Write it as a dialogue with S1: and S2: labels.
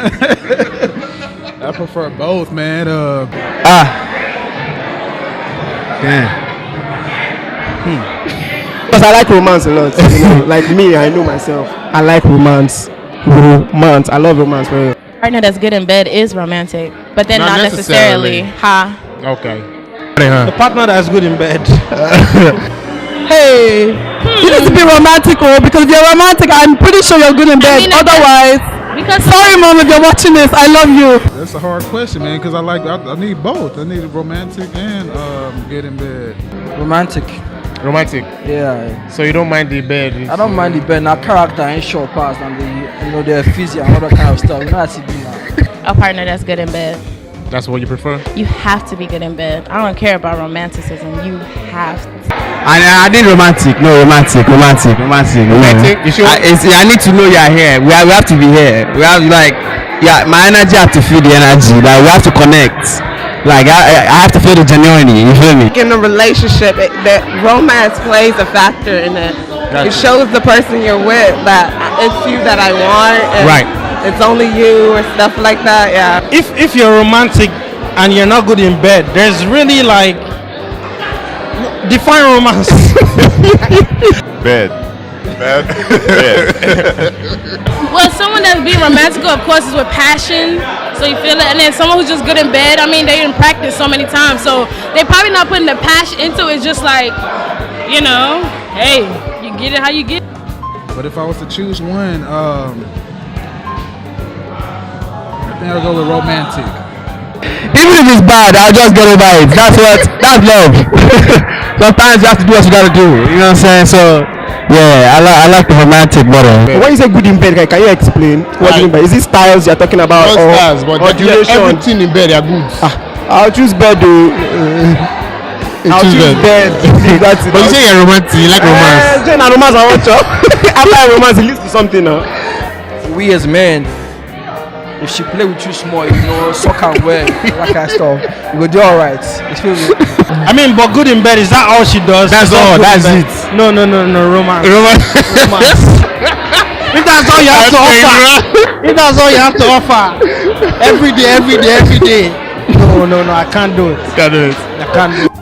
S1: I prefer both, man.
S2: Because I like romance a lot. You know, like me, I know myself. I like romance. Romance. I love romance. Bro.
S3: Partner that's good in bed is romantic, but then
S4: Not
S3: not necessarily. Ha.
S4: Okay.
S5: The partner that's good in bed.
S6: Hey, you need to be romantic, because if you're romantic, I'm pretty sure you're good in bed.
S3: mean,
S6: Otherwise,
S3: Because
S6: sorry, mom, if you're watching this, I love you.
S1: That's a hard question, man, because I need both. I need romantic and get in bed.
S7: Romantic.
S4: Romantic.
S7: Yeah.
S4: So you don't mind the bed?
S7: I don't mind the bed. Now character ain't short past and the physio and all that kind of stuff. You know how to be now.
S3: a partner that's good in bed.
S4: That's what you prefer?
S3: You have to be good in bed. I don't care about romanticism. You have to.
S2: I need romantic. No, romantic.
S4: Romantic? You sure?
S2: I need to know you're here. We have to be here. We have my energy have to feel the energy. Like we have to connect. Like I have to feel the genuinity. You feel me?
S8: In a relationship, that romance plays a factor in it.
S4: Gotcha.
S8: It shows the person you're with that it's you that I want. And
S4: Right.
S8: It's only you or stuff like that. Yeah.
S5: If you're romantic and you're not good in bed, there's really like define romance.
S9: Bed.
S3: Well, someone that's being romantical, of course, is with passion. So you feel it. And then someone who's just good in bed, I mean, they in practice so many times. So they probably not putting the passion into it. It's just like, hey, you get it how you get it.
S1: But if I was to choose one, I think I'll go with romantic.
S2: Even if it's bad, I'll just get over it. That's love. Sometimes you have to do what you gotta do. You know what I'm saying? So yeah, I like the romantic model. When you say good in bed, can you explain what you mean by? Is it styles you're talking about?
S4: Not styles, but
S2: duration?
S4: everything in bed are good.
S2: I'll choose bed though. I'll choose bed. That's it.
S4: But you say you're romantic, you like romance.
S2: Then romance I want to. After romance, it leads to something now.
S7: We as men, if she play with you small, suck and wear, that kind of stuff, you go do alright.
S5: I mean, but good in bed, is that all she does?
S4: That's
S5: She's
S4: all,
S5: not good in
S4: that's
S5: bed.
S4: it.
S5: No, romance. If that's all you have to offer, if that's all you have to offer, every day. No, I can't do it.
S4: Can't do it.
S5: I can't do it.